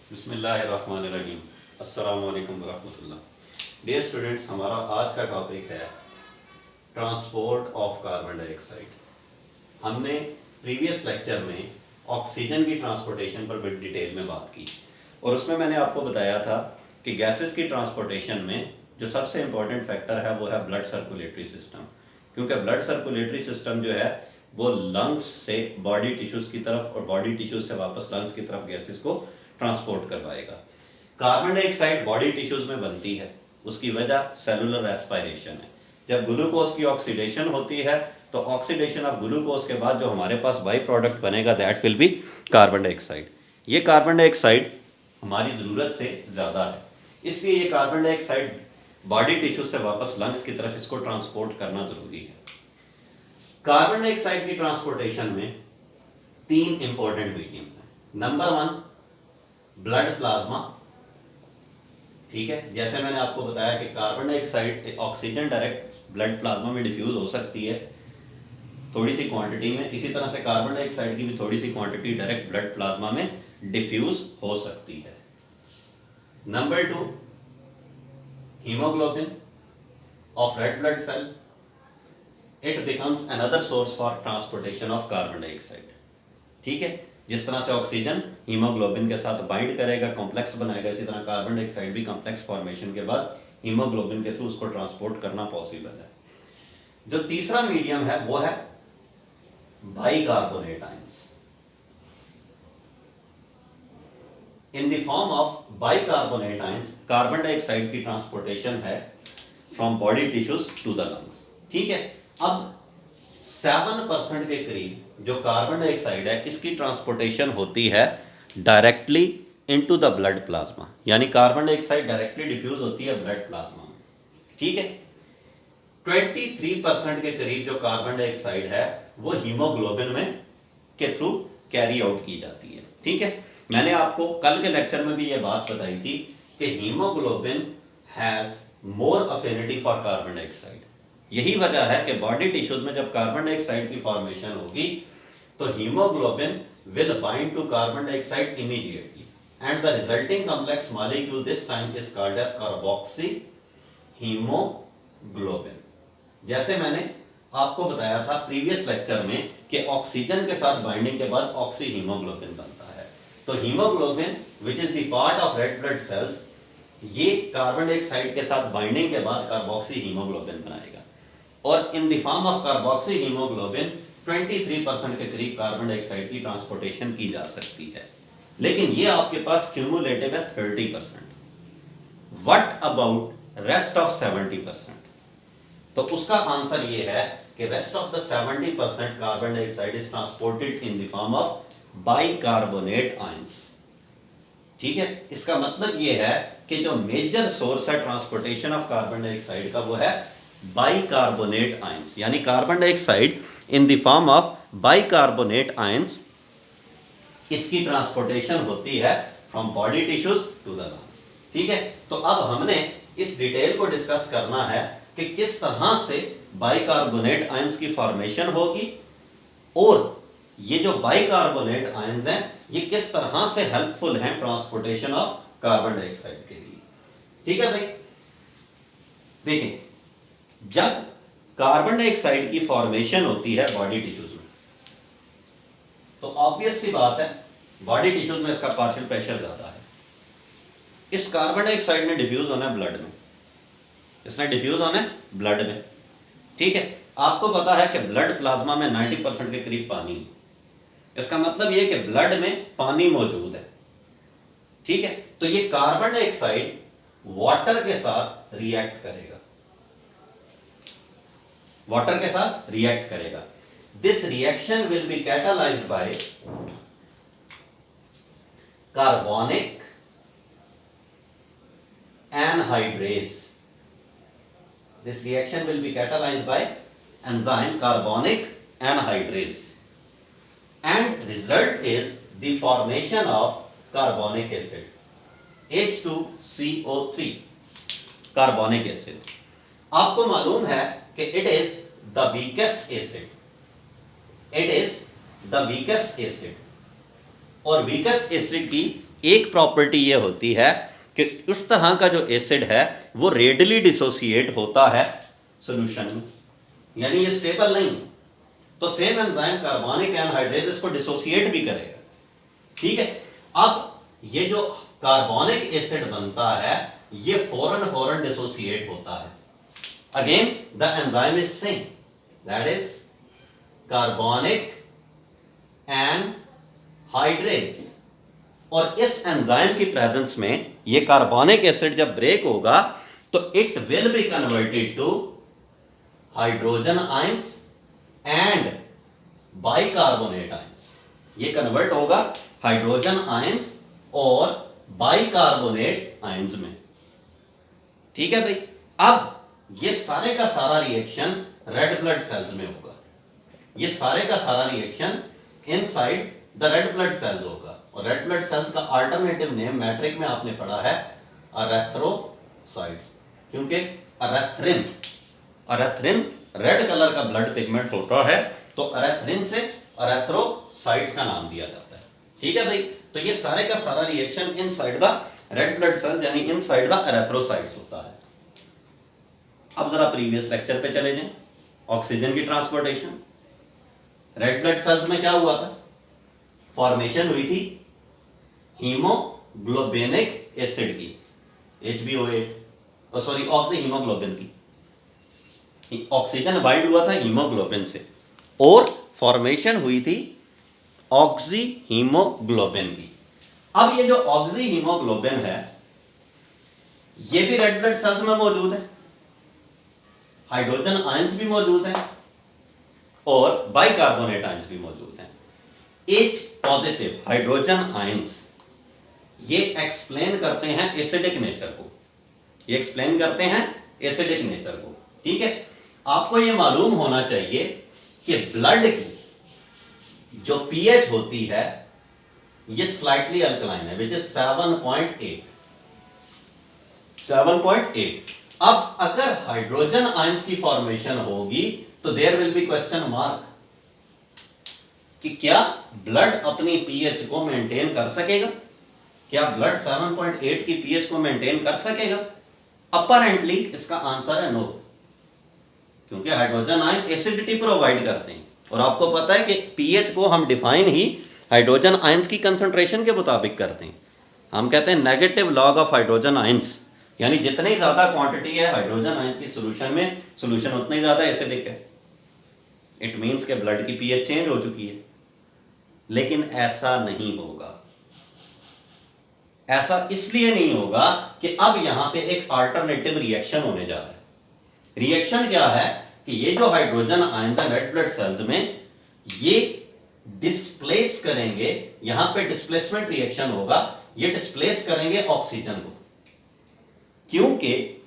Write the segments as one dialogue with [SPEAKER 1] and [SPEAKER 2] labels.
[SPEAKER 1] बिस्मिल्लाहिर्रहमानिर्रहीम। अस्सलाम वालेकुम वरहमतुल्लाह। डियर स्टूडेंट्स, हमारा आज का टॉपिक है ट्रांसपोर्ट ऑफ कार्बन डाइऑक्साइड। हमने प्रीवियस लेक्चर में ऑक्सीजन की ट्रांसपोर्टेशन पर बड़ी डिटेल में बात की और उसमें मैंने आपको बताया था कि गैसेस की ट्रांसपोर्टेशन में जो सबसे इम्पोर्टेंट फैक्टर है वो है ब्लड सर्कुलेटरी सिस्टम, क्योंकि ब्लड सर्कुलेटरी सिस्टम जो है वो लंग्स से बॉडी टिश्यूज़ की तरफ और बॉडी टिश्यूज से वापस लंग्स की तरफ गैसेस को ट्रांसपोर्ट करवाएगा। कार्बन डाइऑक्साइड बॉडी टिश्यूज में बनती है, उसकी वजह सेलुलर रेस्पिरेशन है। जब ग्लूकोज की ऑक्सीडेशन होती है तो ऑक्सीडेशन ऑफ ग्लूकोज के बाद जो हमारे पास बाई प्रोडक्ट बनेगा that will be carbon dioxide. ये कार्बन डाइऑक्साइड हमारी ज़रूरत से ज़्यादा है, इसलिए ये कार्बन डाइऑक्साइड बॉडी टिश्यू से वापस लंग्स की तरफ इसको ट्रांसपोर्ट करना ज़रूरी है। कार्बन डाइऑक्साइड की ट्रांसपोर्टेशन में तीन इंपॉर्टेंट मीडियम्स हैं। Number one, blood plasma. ठीक है, जैसे मैंने आपको बताया कि carbon dioxide oxygen direct blood plasma में डिफ्यूज हो सकती है थोड़ी सी क्वांटिटी में, इसी तरह से कार्बन डाइऑक्साइड की भी थोड़ी सी क्वांटिटी डायरेक्ट ब्लड प्लाज्मा में डिफ्यूज हो सकती है। Number two, haemoglobin of red blood cell, it becomes another source for transportation of carbon dioxide. ठीक है, जिस तरह से ऑक्सीजन हीमोग्लोबिन के साथ बाइंड करेगा, कॉम्प्लेक्स बनाएगा, इसी तरह कार्बन डाइऑक्साइड भी कॉम्प्लेक्स फॉर्मेशन के बाद हीमोग्लोबिन के थ्रू उसको ट्रांसपोर्ट करना पॉसिबल है। जो तीसरा मीडियम है वो है bicarbonate ions. In the form of bicarbonate ions carbon dioxide की ट्रांसपोर्टेशन है from body tissues to the lungs. ठीक है, अब 7% के करीब जो कार्बन डाइऑक्साइड है इसकी ट्रांसपोर्टेशन होती है directly into the blood plasma, यानी कार्बन डाइऑक्साइड डायरेक्टली डिफ्यूज होती है ब्लड प्लाज्मा में। ठीक है, 23% के करीब जो कार्बन डाइऑक्साइड है वो हीमोग्लोबिन में के थ्रू कैरी आउट की जाती है। ठीक है, मैंने आपको कल के लेक्चर में भी ये बात बताई थी कि haemoglobin has more affinity for carbon dioxide. यही वजह है कि बॉडी टिश्यूज में जब कार्बन डाइऑक्साइड की फॉर्मेशन होगी तो haemoglobin will bind to carbon dioxide immediately and the resulting complex molecule this time is called as carboxy haemoglobin. जैसे मैंने आपको बताया था प्रीवियस लेक्चर में कि ऑक्सीजन के साथ बाइंडिंग के बाद ऑक्सी हीमोग्लोबिन बनता है। तो haemoglobin which is the part of red blood sales, ये कार्बन डाइऑक्साइड के साथ बाइंडिंग के बाद कार्बोक्सी हीमोग्लोबिन बनाएगा और इन the form of carboxy haemoglobin 23% के करीब कार्बन डाइऑक्साइड की ट्रांसपोर्टेशन की जा सकती है। लेकिन ये आपके पास क्यूमुलेटिव है 30%। What about rest of 70%? तो उसका आंसर ये है कि rest of the 70% carbon dioxide is transported in the form of bicarbonate ions. ठीक है, इसका मतलब ये है कि जो मेजर सोर्स है ट्रांसपोर्टेशन ऑफ कार्बन डाइऑक्साइड का वो है बाइकार्बोनेट आयंस, यानी carbon dioxide in the form of bicarbonate ions, इसकी ट्रांसपोर्टेशन होती है from body tissues to the lungs. ठीक है, तो अब हमने इस डिटेल को डिस्कस करना है कि किस तरह से बाइकार्बोनेट आयंस की फॉर्मेशन होगी और ये जो बाइकार्बोनेट आयंस हैं ये किस तरह से हेल्पफुल हैं ट्रांसपोर्टेशन ऑफ कार्बन डाइऑक्साइड के लिए। ठीक है भाई, देखिए, जब कार्बन डाइऑक्साइड की फॉर्मेशन होती है बॉडी टिश्यूज में तो ऑब्वियस सी बात है बॉडी टिश्यूज में इसका पार्शियल प्रेशर ज्यादा है। इस कार्बन डाइऑक्साइड ने डिफ्यूज होना है ब्लड में, इसने डिफ्यूज होना है ब्लड में। ठीक है, आपको पता है कि ब्लड प्लाज्मा में 90% के करीब पानी है, इसका मतलब यह कि ब्लड में पानी मौजूद है। ठीक है, तो ये कार्बन डाइऑक्साइड वाटर के साथ रिएक्ट करेगा, वाटर के साथ रिएक्ट करेगा। This reaction will be catalysed by carbonic anhydrase. This reaction will be catalyzed by enzyme carbonic anhydrase and result is the formation of carbonic acid H2CO3 carbonic acid। आपको मालूम है कि it is the weakest acid, it is the weakest acid और weakest acid की एक property ये होती है कि उस तरह का जो एसिड है वो रेडली डिसोसिएट होता है सॉल्यूशन में, यानी ये स्टेबल नहीं है। तो सेम एंजाइम कार्बोनिक एनहाइड्रेज इसको डिसोसिएट भी करेगा, ठीक है। अब ये जो कार्बोनिक एसिड बनता है ये फौरन डिसोसिएट होता है। Again the enzyme is same, that is carbonic anhydrase. और इस एंजाइम की प्रेजेंस में ये कार्बोनिक एसिड जब ब्रेक होगा तो it will be converted to hydrogen ions and bicarbonate ions. ये कन्वर्ट होगा हाइड्रोजन आयंस और बाइकार्बोनेट आयंस में, ठीक है भाई। अब ये सारे का सारा रिएक्शन रेड ब्लड सेल्स में होगा, ये सारे का सारा reaction inside the red blood sales होगा। और रेड ब्लड सेल्स का अल्टरनेटिव नेम मैट्रिक में आपने पढ़ा है एरेथ्रोसाइट्स, क्योंकि एरेथ्रिन रेड कलर का ब्लड पिगमेंट होता है, तो एरेथ्रिन से एरेथ्रोसाइट्स का नाम दिया जाता है, ठीक है भाई। तो ये सारे का सारा reaction inside the red blood sales यानी इनसाइड द एरेथ्रोसाइट्स होता है। अब जरा प्रीवियस लेक्चर पे चले जाएं, ऑक्सीजन की ट्रांसपोर्टेशन। रेड ब्लड सेल्स में क्या हुआ था? फॉर्मेशन हुई थी हीमोग्लोबिनिक एसिड की, HbO8, सॉरी ऑक्सी हीमोग्लोबिन की। ऑक्सीजन बाइंड हुआ था हीमोग्लोबिन से और फॉर्मेशन हुई थी ऑक्सी हीमोग्लोबिन की। अब ये जो ऑक्सी हीमोग्लोबिन है ये भी रेड ब्लड सेल्स में मौजूद है, हाइड्रोजन आयंस भी मौजूद है और बाइकार्बोनेट आयंस भी मौजूद हैं। H पॉजिटिव हाइड्रोजन आयंस ये एक्सप्लेन करते हैं एसिडिक नेचर को, ये एक्सप्लेन करते हैं एसिडिक नेचर को, ठीक है। आपको ये मालूम होना चाहिए कि ब्लड की जो पीएच होती है ये स्लाइटली अल्कलाइन है, विच इज 7.8। अब अगर हाइड्रोजन आयंस की फॉर्मेशन होगी तो there will be question mark कि क्या ब्लड अपनी पीएच को मेंटेन कर सकेगा, क्या ब्लड 7.8 की पीएच को मेंटेन कर सकेगा? अपरेंटली इसका आंसर है नो, क्योंकि हाइड्रोजन आयन एसिडिटी प्रोवाइड करते हैं और आपको पता है कि पीएच को हम डिफाइन ही हाइड्रोजन आयंस की कंसंट्रेशन के मुताबिक करते हैं। हम कहते हैं negative log of hydrogen ions, यानी जितनी ज्यादा क्वांटिटी है हाइड्रोजन आयंस की सॉल्यूशन में, सॉल्यूशन उतना ही ज्यादा एसिडिक है। इट मींस के ब्लड की पीएच चेंज हो चुकी है, लेकिन ऐसा नहीं होगा। ऐसा इसलिए नहीं होगा कि अब यहां पे एक अल्टरनेटिव रिएक्शन होने जा रहा है। रिएक्शन क्या है कि ये जो हाइड्रोजन आयन है रेड ब्लड सेल्स में ये डिस्प्लेस करेंगे, यहां पे डिस्प्लेसमेंट रिएक्शन होगा, ये डिस्प्लेस करेंगे ऑक्सीजन को, क्योंकि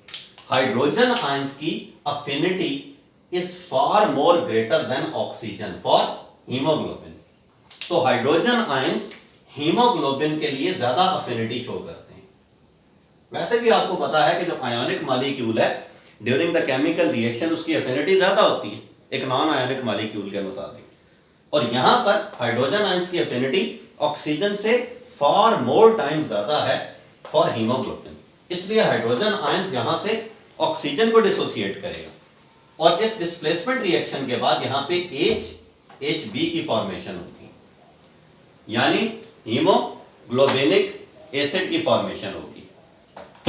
[SPEAKER 1] हाइड्रोजन आयंस की affinity is far more greater than oxygen for haemoglobin. तो हाइड्रोजन आयंस हीमोग्लोबिन के लिए ज्यादा अफिनिटी शो करते हैं। वैसे भी आपको पता है कि जो आयोनिक मॉलिक्यूल है ड्यूरिंग द केमिकल रिएक्शन उसकी अफिनिटी ज्यादा होती है एक नॉन आयोनिक मॉलिक्यूल के मुताबिक, और यहां पर हाइड्रोजन आयंस की अफिनिटी ऑक्सीजन से फार मोर टाइम ज्यादा है फॉर हीमोग्लोबिन। इसलिए हाइड्रोजन आयंस यहां से ऑक्सीजन को डिसोसिएट करेगा और इस डिस्प्लेसमेंट रिएक्शन के बाद यहां पे HB की फॉर्मेशन होती है, यानी हीमोग्लोबिनिक एसिड की फॉर्मेशन होगी।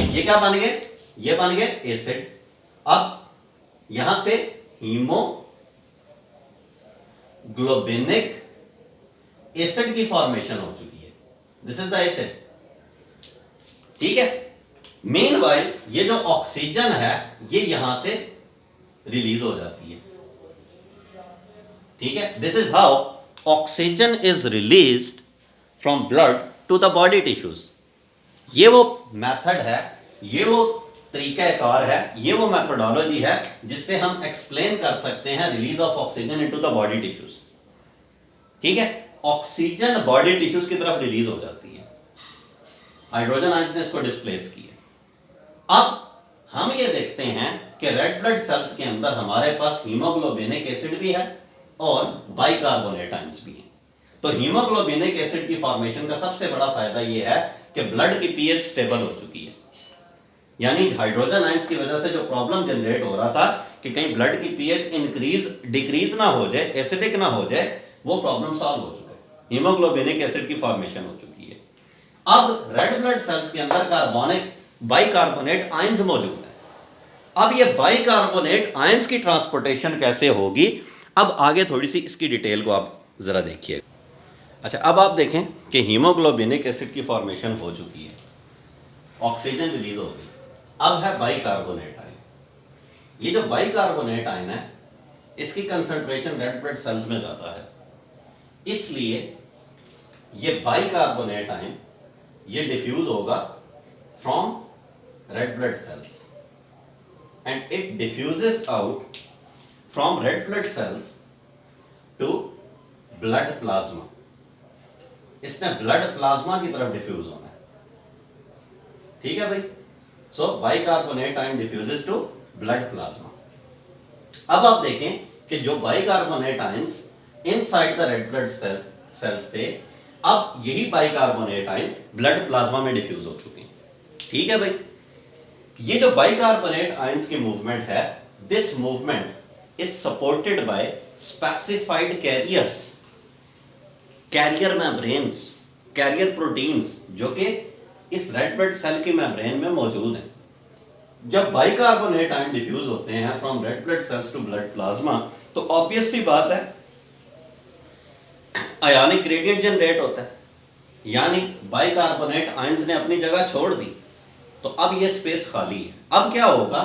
[SPEAKER 1] ये क्या बन गए? ये बन गए एसिड। अब यहां पे हीमोग्लोबिनिक एसिड की फॉर्मेशन हो चुकी है, दिस इज द एसिड, ठीक है। मीनवाइल ये जो ऑक्सीजन है ये यहां से रिलीज हो जाती है, ठीक है। This is how oxygen is released from blood to the body tissues. ये वो मेथड है, ये वो तरीकाकार है, ये वो मेथोडोलॉजी है जिससे हम एक्सप्लेन कर सकते हैं release of oxygen into the body tissues, ठीक है। ऑक्सीजन बॉडी टिश्यूज की तरफ रिलीज हो जाती है, हाइड्रोजन आयंस ने इसको डिस्प्लेस किया। अब हम ये देखते हैं कि रेड ब्लड सेल्स के अंदर हमारे पास हीमोग्लोबिनिक एसिड भी है और बाइकार्बोनेट आयंस भी है। तो हीमोग्लोबिनिक एसिड की फॉर्मेशन का सबसे बड़ा फायदा यह है कि ब्लड की पीएच स्टेबल हो चुकी है, यानी हाइड्रोजन आयंस की वजह से जो प्रॉब्लम जनरेट हो रहा था कि कहीं ब्लड की पीएच इंक्रीज डिक्रीज ना हो जाए, एसिडिक ना हो जाए, वो प्रॉब्लम सॉल्व हो चुका है। हीमोग्लोबिनिक एसिड की फॉर्मेशन हो चुकी है। अब रेड ब्लड सेल्स के अंदर कार्बोनिक बाइकार्बोनेट आयंस मौजूद है। अब ये बाइकार्बोनेट आयंस की ट्रांसपोर्टेशन कैसे होगी, अब आगे थोड़ी सी इसकी डिटेल को आप जरा देखिए। अच्छा, अब आप देखें कि हीमोग्लोबिनिक एसिड की फॉर्मेशन हो चुकी है, ऑक्सीजन रिलीज हो गई, अब है बाइकार्बोनेट आयन। ये जो बाइकार्बोनेट आयन है इसकी कंसंट्रेशन रेड ब्लड सेल्स में ज्यादा है, इसलिए ये बाइकार्बोनेट आयन ये डिफ्यूज होगा from red blood cells and it diffuses out from red blood cells to blood plasma. इसने ब्लड प्लाज्मा की तरफ डिफ्यूज होना है, ठीक है भाई। So bicarbonate ion diffuses to blood plasma. अब आप देखें कि जो bicarbonate ions inside the red blood cells थे, अब यही बाइकार्बोनेट आयन ब्लड प्लाज्मा में डिफ्यूज हो चुके हैं, ठीक है भाई। ये जो बाइकार्बोनेट आयंस की मूवमेंट है, this movement is supported by specified carriers, carrier membranes, carrier proteins जो कि इस रेड ब्लड सेल की मेम्ब्रेन में मौजूद हैं। जब बाइकार्बोनेट आयन डिफ्यूज होते हैं from red blood cells to blood plasma, तो ऑब्वियस सी बात है आयोनिक ग्रेडियंट जनरेट होता है, यानी बाइकार्बोनेट आयंस ने अपनी जगह छोड़ दी, तो अब ये स्पेस खाली है। अब क्या होगा,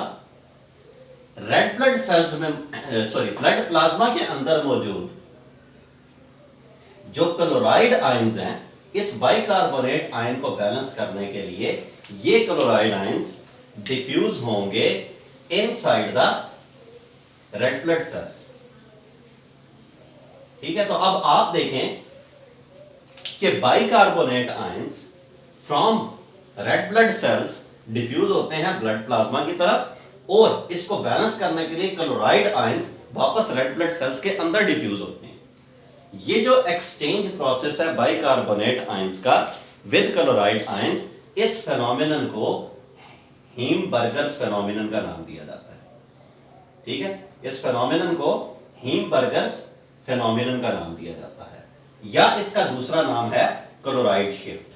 [SPEAKER 1] रेड ब्लड सेल्स में ब्लड प्लाज्मा के अंदर मौजूद जो क्लोराइड आयंस हैं, इस बाइकार्बोनेट आयन को बैलेंस करने के लिए ये क्लोराइड आयंस डिफ्यूज होंगे inside the red blood cells, ठीक है। तो अब आप देखें कि bicarbonate ions from red blood cells diffuse होते हैं ब्लड प्लाज्मा की तरफ, और इसको बैलेंस करने के लिए क्लोराइड आयंस वापस रेड ब्लड सेल्स के अंदर डिफ्यूज होते हैं। ये जो एक्सचेंज प्रोसेस है बाइकार्बोनेट आयंस का विद क्लोराइड आयंस, इस फेनोमेनन को हीमबर्गर्स फेनोमेनन का नाम दिया जाता है, ठीक है। इस फेनोमेनन को हीमबर्गर्स फेनोमेनन का नाम दिया जाता है, या इसका दूसरा नाम है क्लोराइड शिफ्ट,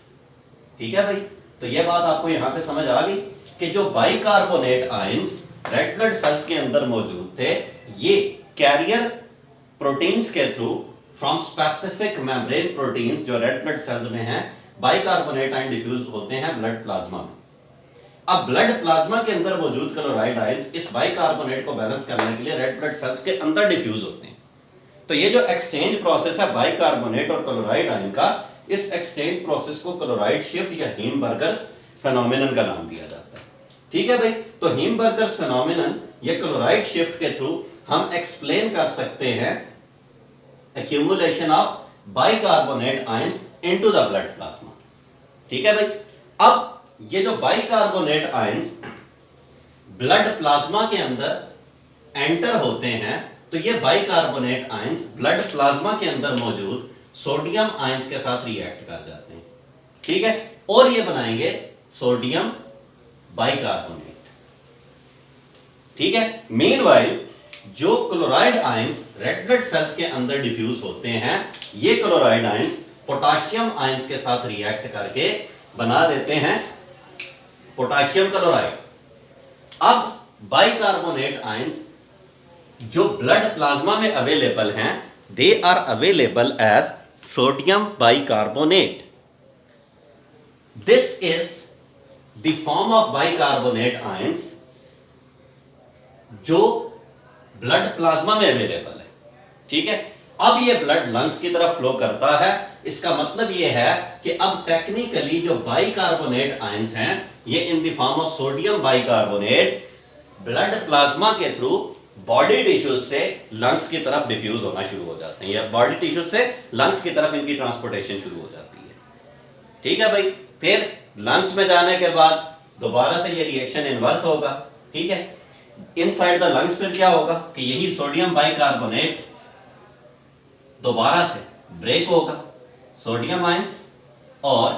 [SPEAKER 1] ठीक है भाई। तो यह बात आपको यहां पे समझ आ गई कि जो bicarbonate ions red blood sales के अंदर मौजूद थे, ये कैरियर प्रोटीन्स के through from specific membrane proteins जो रेड ब्लड सेल्स में हैं, बाइकार्बोनेट आयन डिफ्यूज होते हैं ब्लड प्लाज्मा में। अब ब्लड प्लाज्मा के अंदर मौजूद क्लोराइड आयंस इस बाइकार्बोनेट को बैलेंस करने के लिए रेड ब्लड सेल्स के अंदर डिफ्यूज होते हैं। तो ये जो एक्सचेंज प्रोसेस है बाइकार्बोनेट और क्लोराइड आयन का, इस एक्सचेंज प्रोसेस को क्लोराइड शिफ्ट या हीमबर्गर्स फेनोमेनन का नाम दिया जाता है, ठीक है भाई। तो हीमबर्गर्स फेनोमेनन या क्लोराइड शिफ्ट के थ्रू हम एक्सप्लेन कर सकते हैं accumulation of bicarbonate ions into the blood plasma, ठीक है भाई। अब ये जो बाइकार्बोनेट आयंस ब्लड प्लाज्मा के अंदर एंटर होते हैं, तो ये बाइकार्बोनेट आयंस ब्लड प्लाज्मा के अंदर मौजूद सोडियम आयंस के साथ रिएक्ट कर जाते हैं, ठीक है, और ये बनाएंगे सोडियम बाइकार्बोनेट, ठीक है। मीनवाइल जो chloride ions red blood sales के अंदर डिफ्यूज होते हैं, ये क्लोराइड आयंस पोटाशियम आयंस के साथ रिएक्ट करके बना देते हैं पोटाशियम क्लोराइड। अब बाइकार्बोनेट आयंस जो ब्लड प्लाज्मा में अवेलेबल हैं, they are available as sodium bicarbonate. This is the form of bicarbonate ions जो ब्लड प्लाज्मा में अवेलेबल है, ठीक है। अब ये ब्लड लंग्स की तरफ फ्लो करता है, इसका मतलब ये है कि अब टेक्निकली जो बाइकार्बोनेट आयंस हैं, ये इन the form of sodium bicarbonate blood plasma के थ्रू बॉडी टिश्यूज से लंग्स की तरफ डिफ्यूज होना शुरू हो जाते हैं, या बॉडी टिश्यूज से लंग्स की तरफ इनकी ट्रांसपोर्टेशन शुरू हो जाती है, ठीक है भाई। फिर लंग्स में जाने के बाद दोबारा से ये रिएक्शन इनवर्स होगा, ठीक है। इनसाइड द लंग्स फिर क्या होगा कि यही सोडियम बाइकार्बोनेट दोबारा से ब्रेक होगा, सोडियम आयंस और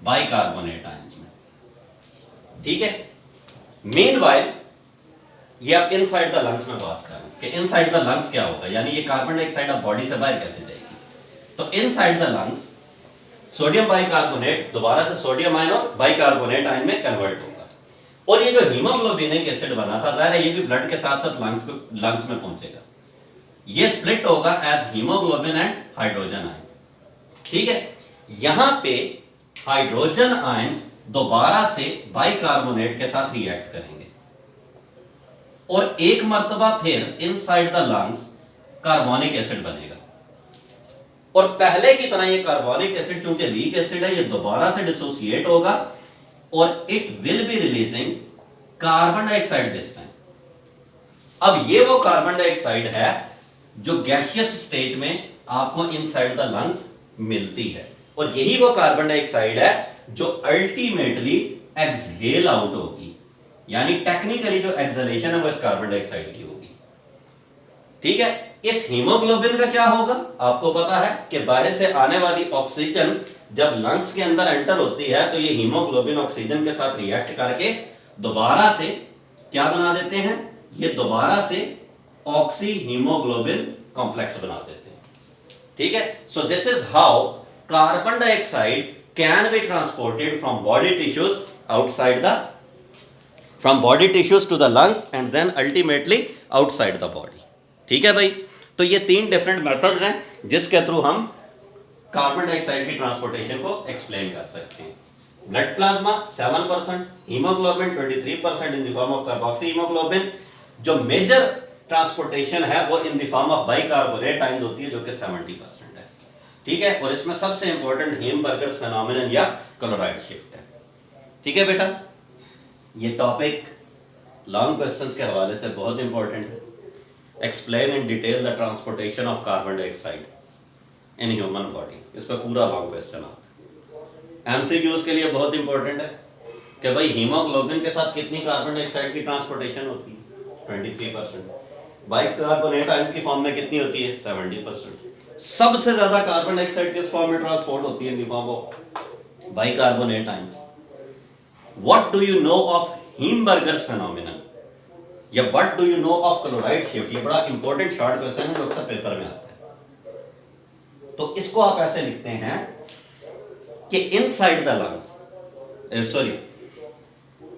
[SPEAKER 1] बाइकार्बोनेट आयंस में। ठीक है, मीनवाइल ये आप इनसाइड द लंग्स में बात कर रहे हैं कि इनसाइड द लंग्स क्या होगा, यानी ये कार्बन डाइऑक्साइड अब बॉडी से बाहर कैसे जाएगी। तो inside the lungs sodium bicarbonate दोबारा से सोडियम आयन और बाइकार्बोनेट आयन में कन्वर्ट होगा, और ये जो हीमोग्लोबिनिक एसिड बना था जाहिर है ये भी ब्लड के साथ साथ लंग्स में पहुंचेगा। ये स्प्लिट होगा as haemoglobin and hydrogen ion. ठीक है, यहां पे हाइड्रोजन आयंस दोबारा से बाइकार्बोनेट के साथ रिएक्ट करेंगे और एक मर्तबा फिर inside the lungs carbonic acid बनेगा, और पहले की तरह ये कार्बोनिक एसिड चूंकि वीक एसिड है ये दोबारा से डिसोसिएट होगा और it will be releasing carbon dioxide this time. अब ये वो कार्बन डाइऑक्साइड है जो गैसियस स्टेज में आपको इनसाइड द लंग्स मिलती है, और यही वो कार्बन डाइऑक्साइड है जो अल्टीमेटली एक्सहेल आउट होगी, यानी टेक्निकली जो एक्सहेलेशन है वो इस कार्बन डाइऑक्साइड की होगी। ठीक है, इस हीमोग्लोबिन का क्या होगा आपको पता है कि बाहर से आने वाली ऑक्सीजन जब लंग्स के अंदर एंटर होती है तो ये हीमोग्लोबिन ऑक्सीजन के साथ रिएक्ट करके दोबारा से क्या बना देते हैं, ये दोबारा से ऑक्सी हीमोग्लोबिन कॉम्प्लेक्स बना देते हैं। ठीक है, so this is how carbon dioxide can be transported from body tissues outside the from body tissues to the lungs and then ultimately outside the body. ठीक है भाई, तो ये तीन डिफरेंट मेथड्स हैं जिसके थ्रू हम कार्बन डाइऑक्साइड की ट्रांसपोर्टेशन को एक्सप्लेन कर सकते हैं। Blood plasma 7%, haemoglobin 23% in the form of carboxy haemoglobin. जो मेजर ट्रांसपोर्टेशन है वो इन the form of bicarbonate ions होती है जो कि 70% है। ठीक है, और इसमें सबसे इंपॉर्टेंट हिमबर्गर्स फेनोमेनन या क्लोराइड शिफ्ट है। ठीक है बेटा, ये टॉपिक लॉन्ग क्वेश्चंस के हवाले से बहुत इंपॉर्टेंट है। Explain in detail the transportation of carbon dioxide in human body, इस पर पूरा लॉन्ग क्वेश्चन आता है। एमसीक्यूज के लिए बहुत इंपॉर्टेंट है कि भाई हीमोग्लोबिन के साथ कितनी कार्बन डाइऑक्साइड की ट्रांसपोर्टेशन होती है 23%, बाइकार्बोनेट आयंस की फॉर्म में कितनी होती है 70%। सबसे ज्यादा कार्बन डाइऑक्साइड किस फॉर्म में ट्रांसपोर्ट होती है in the form of bicarbonate ions. What do you know of Hamburger's phenomenon या what do you know of chloride shift, ये बड़ा इंपॉर्टेंट शॉर्ट क्वेश्चन है जो अक्सर पेपर में आता है। तो इसको आप ऐसे लिखते हैं कि inside the lungs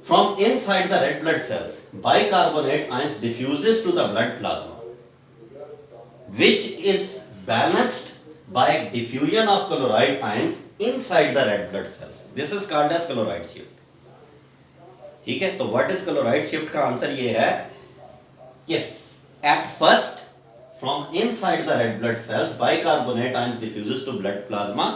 [SPEAKER 1] from inside the red blood cells bicarbonate ions diffuses to the blood plasma which is balanced by diffusion of chloride ions inside the red blood cells. This is called as chloride shift. ठीक है, तो what is chloride shift का answer ये है कि at first from inside the red blood cells bicarbonate ions diffuses to blood plasma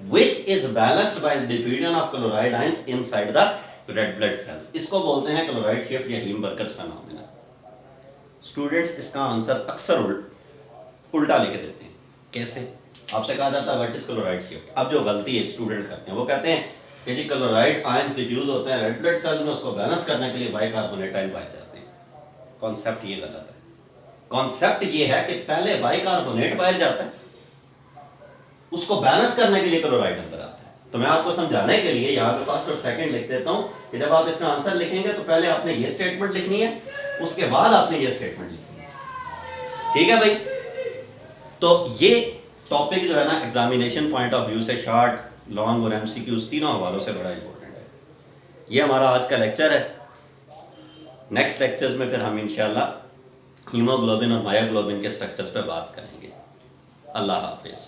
[SPEAKER 1] which is balanced by diffusion of chloride ions inside the red blood sales. इसको बोलते हैं chloride shift या हिमबर्गर्स phenomenon. Students इसका answer अक्सर उल्टा लिख देते हैं। कैसे? आपसे कहा जाता है व्हाट इज क्लोराइड शिफ्ट। अब जो गलती है स्टूडेंट करते हैं वो कहते हैं कि जी क्लोराइड आयंस डिफ्यूज होते हैं रेड ब्लड सेल्स में, उसको बैलेंस करने के लिए बाइकार्बोनेट आयन पाए जाते हैं। कॉन्सेप्ट ये गलत है। कॉन्सेप्ट ये है कि पहले बाइकार्बोनेट बाहर जाता है, उसको बैलेंस करने के लिए क्लोराइड अंदर आता है। तो मैं आपको समझाने के लिए यहाँ पे फर्स्ट और सेकंड लिख देता हूँ कि जब आप इसका आंसर लिखेंगे तो पहले आपने ये स्टेटमेंट लिखनी है, उसके बाद आपने ये स्टेटमेंट लिखनी है। ठीक है भाई, तो ये टॉपिक जो है ना एग्जामिनेशन पॉइंट ऑफ व्यू से शॉर्ट, लॉन्ग और एमसीक्यूज तीनों हवालों से बड़ा इंपॉर्टेंट है। ये हमारा आज का लेक्चर है। नेक्स्ट लेक्चर्स में फिर हम इंशाल्लाह हीमोग्लोबिन और मायोग्लोबिन के स्ट्रक्चर्स पे बात करेंगे। अल्लाह हाफिज।